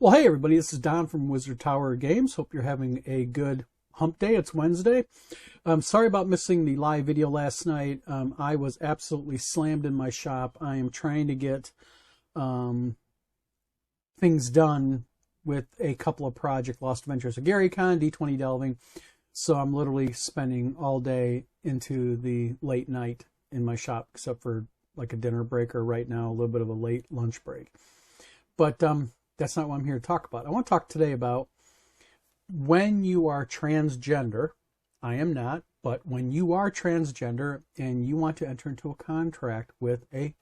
Well, hey everybody, this is Don from Wizard Tower Games. Hope you're having a good hump day. It's Wednesday. Sorry about missing the live video last night. I was absolutely slammed in my shop. I am trying to get things done with a couple of projects, Lost Adventures of GaryCon, D20 delving. So I'm literally spending all day into the late night in my shop, except for like a dinner break or right now a little bit of a late lunch break. But that's not what I'm here to talk about. I want to talk today about when you are transgender. I am not, but when you are transgender and you want to enter into a contract with a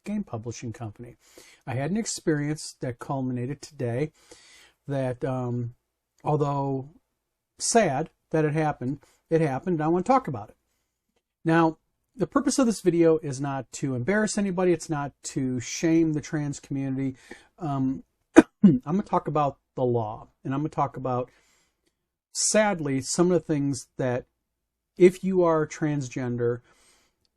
game publishing company. I had an experience that culminated today that, although sad that it happened, and I want to talk about it. Now, the purpose of this video is not to embarrass anybody. It's not to shame the trans community. I'm going to talk about the law, and I'm going to talk about, sadly, some of the things that if you are transgender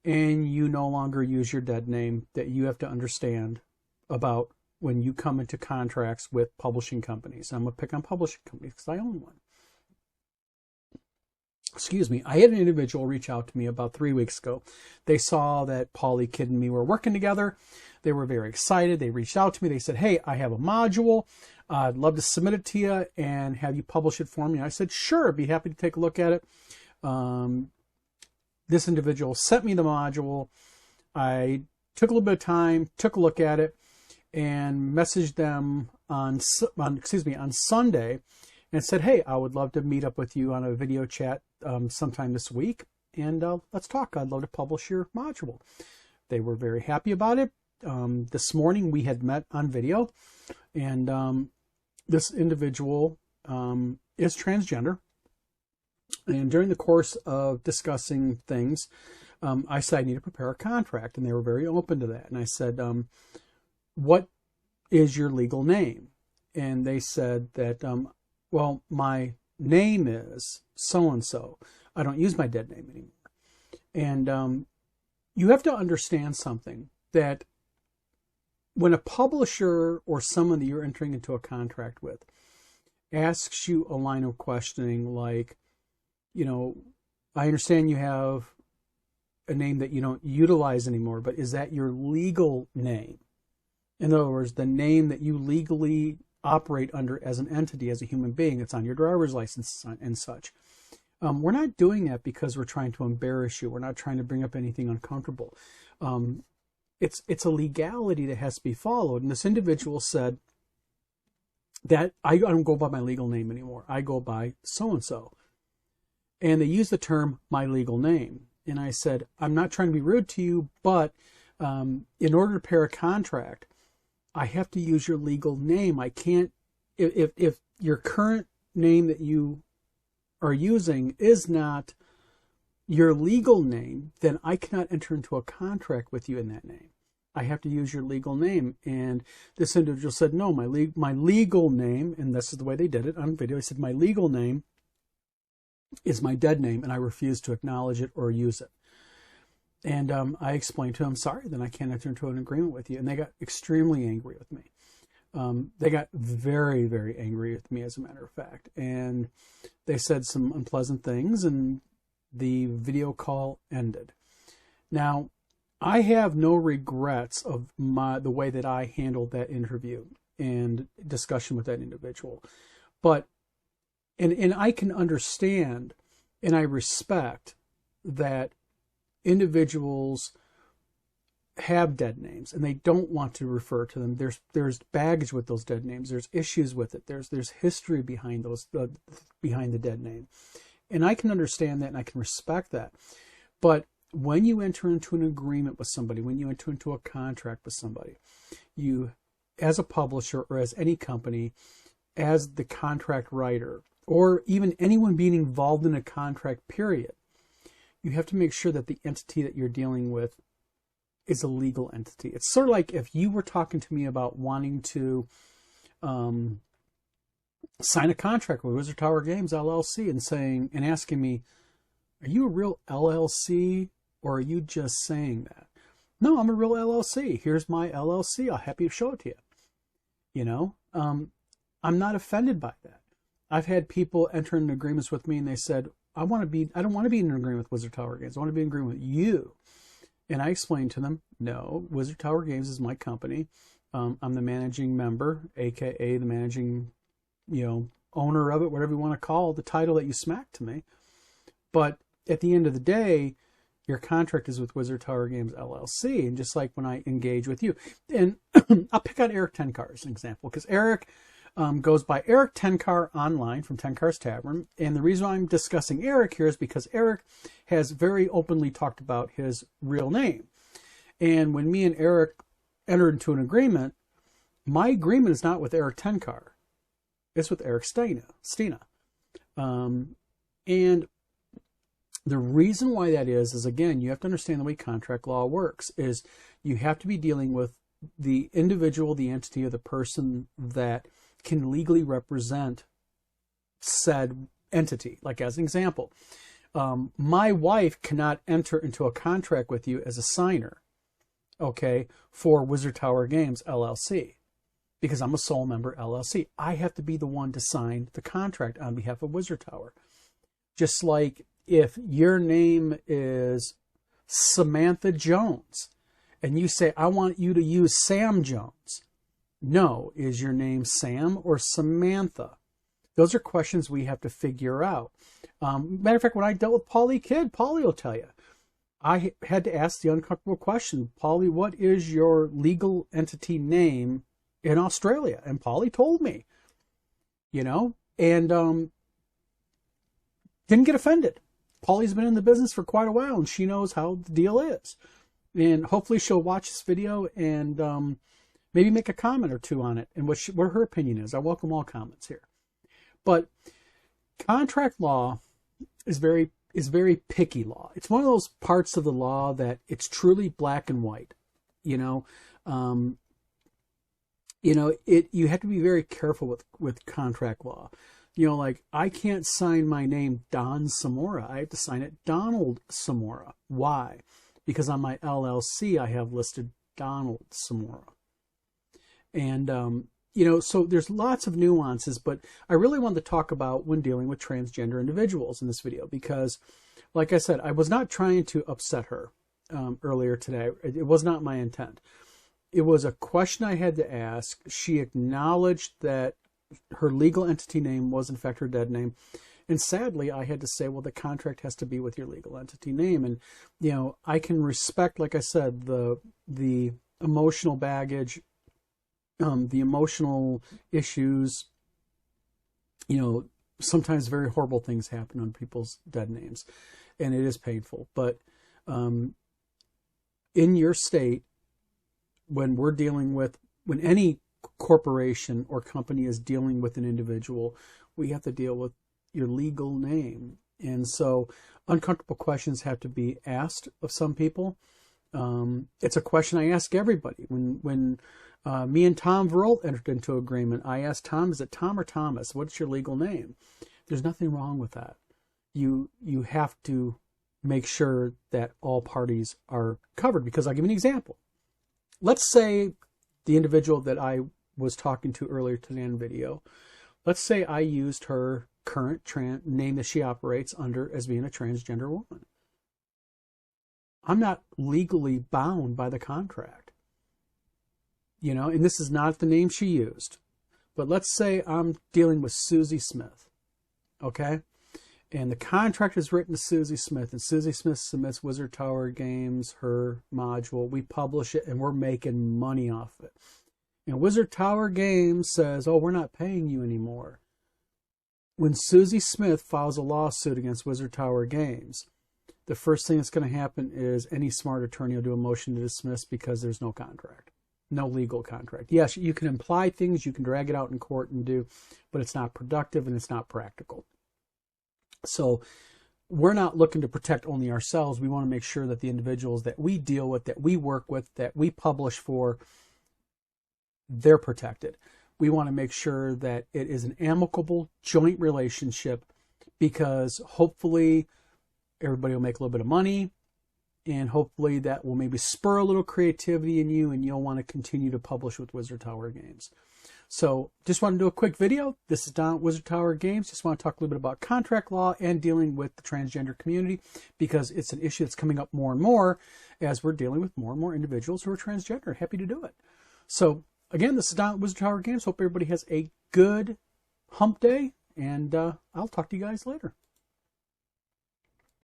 and you no longer use your dead name, that you have to understand about when you come into contracts with publishing companies. I'm going to pick on publishing companies because I own one. Excuse me. I had an individual reach out to me about 3 weeks ago. They saw that Paulie, Kid, and me were working together. They were very excited. They reached out to me. They said, hey, I have a module. I'd love to submit it to you and have you publish it for me. I said, sure, I'd be happy to take a look at it. This individual sent me the module. I took a little bit of time, took a look at it, and messaged them on Sunday and said, hey, I would love to meet up with you on a video chat sometime this week, and let's talk. I'd love to publish your module. They were very happy about it. This morning we had met on video, and this individual is transgender. And during the course of discussing things, I said I need to prepare a contract, and they were very open to that. And I said, what is your legal name? And they said that, well, my name is so-and-so. I don't use my dead name anymore. And you have to understand something, that when a publisher or someone that you're entering into a contract with asks you a line of questioning like, you know, I understand you have a name that you don't utilize anymore, but is that your legal name? In other words, the name that you legally operate under as an entity, as a human being. It's on your driver's license and such. We're not doing that because we're trying to embarrass you. We're not trying to bring up anything uncomfortable. It's a legality that has to be followed. And this individual said that I don't go by my legal name anymore. I go by so-and-so. And they use the term my legal name. And I said, I'm not trying to be rude to you, but in order to prepare a contract, I have to use your legal name. I can't, if your current name that you are using is not your legal name, then I cannot enter into a contract with you in that name. I have to use your legal name. And this individual said, no, my legal name, and this is the way they did it on video. He said, my legal name is my dead name, and I refuse to acknowledge it or use it. And I explained to him, sorry, then I can't enter into an agreement with you. And they got extremely angry with me. They got very, very angry with me, as a matter of fact. And they said some unpleasant things, and the video call ended. Now, I have no regrets of the way that I handled that interview and discussion with that individual. But, and I can understand and I respect that individuals have dead names and they don't want to refer to them. There's baggage with those dead names. There's issues with it. There's history behind those behind the dead name, and I can understand that and I can respect that. But when you enter into an agreement with somebody, when you enter into a contract with somebody, you, as a publisher or as any company, as the contract writer, or even anyone being involved in a contract period, you have to make sure that the entity that you're dealing with is a legal entity. It's sort of like if you were talking to me about wanting to sign a contract with Wizard Tower Games LLC and asking me, are you a real LLC or are you just saying that? No, I'm a real LLC. Here's my LLC. I'll happy to show it to you. You know, I'm not offended by that. I've had people enter into agreements with me and they said, I don't want to be in an agreement with Wizard Tower Games. I want to be in agreement with you. And I explained to them, no, Wizard Tower Games is my company. I'm the managing member, aka the managing, owner of it, whatever you want to call the title that you smacked to me. But at the end of the day, your contract is with Wizard Tower Games LLC. And just like when I engage with you, and I'll pick on Eric Tenkar as an example, because Eric goes by Eric Tenkar online from Tenkar's Tavern. And the reason I'm discussing Eric here is because Eric has very openly talked about his real name. And when me and Eric entered into an agreement, my agreement is not with Eric Tenkar. It's with Eric Stina. And the reason why that is again, you have to understand the way contract law works, is you have to be dealing with the individual, the entity, or the person that can legally represent said entity. Like as an example, my wife cannot enter into a contract with you as a signer, okay, for Wizard Tower Games LLC, because I'm a sole member LLC. I have to be the one to sign the contract on behalf of Wizard Tower. Just like if your name is Samantha Jones and you say, I want you to use Sam Jones. No, is your name Sam or Samantha? Those are questions we have to figure out. Matter of fact, when I dealt with Paulie Kidd, Paulie will tell you, I had to ask the uncomfortable question, Paulie, what is your legal entity name in Australia? And Paulie told me, and didn't get offended. Paulie's been in the business for quite a while, and she knows how the deal is. And hopefully she'll watch this video and maybe make a comment or two on it and what her opinion is. I welcome all comments here. But contract law is very picky law. It's one of those parts of the law that it's truly black and white. You have to be very careful with contract law. Like I can't sign my name Don Samora. I have to sign it Donald Samora. Why? Because on my LLC I have listed Donald Samora. And so there's lots of nuances, but I really wanted to talk about when dealing with transgender individuals in this video, because like I said, I was not trying to upset her earlier today. It was not my intent. It was a question I had to ask. She acknowledged that her legal entity name was in fact her dead name. And sadly, I had to say, well, the contract has to be with your legal entity name. And, I can respect, like I said, the emotional baggage, the emotional issues. Sometimes very horrible things happen on people's dead names, and it is painful. But in your state, when any corporation or company is dealing with an individual, we have to deal with your legal name. And so uncomfortable questions have to be asked of some people. It's a question I ask everybody. When me and Tom Verrill entered into agreement, I asked Tom, is it Tom or Thomas? What's your legal name? There's nothing wrong with that. You have to make sure that all parties are covered, because I'll give you an example. Let's say the individual that I was talking to earlier today in video, let's say I used her current name that she operates under as being a transgender woman. I'm not legally bound by the contract. And this is not the name she used. But let's say I'm dealing with Susie Smith, okay? And the contract is written to Susie Smith, and Susie Smith submits Wizard Tower Games, her module. We publish it, and we're making money off it. And Wizard Tower Games says, oh, we're not paying you anymore. When Susie Smith files a lawsuit against Wizard Tower Games, the first thing that's going to happen is any smart attorney will do a motion to dismiss because there's no contract, no legal contract. Yes, you can imply things, you can drag it out in court and do, but it's not productive and it's not practical. So we're not looking to protect only ourselves. We want to make sure that the individuals that we deal with, that we work with, that we publish for, they're protected. We want to make sure that it is an amicable joint relationship, because hopefully everybody will make a little bit of money, and hopefully that will maybe spur a little creativity in you, and you'll want to continue to publish with Wizard Tower Games. So just want to do a quick video. This is Don at Wizard Tower Games. Just want to talk a little bit about contract law and dealing with the transgender community, because it's an issue that's coming up more and more as we're dealing with more and more individuals who are transgender. Happy to do it. So again, this is Don at Wizard Tower Games. Hope everybody has a good hump day, and I'll talk to you guys later.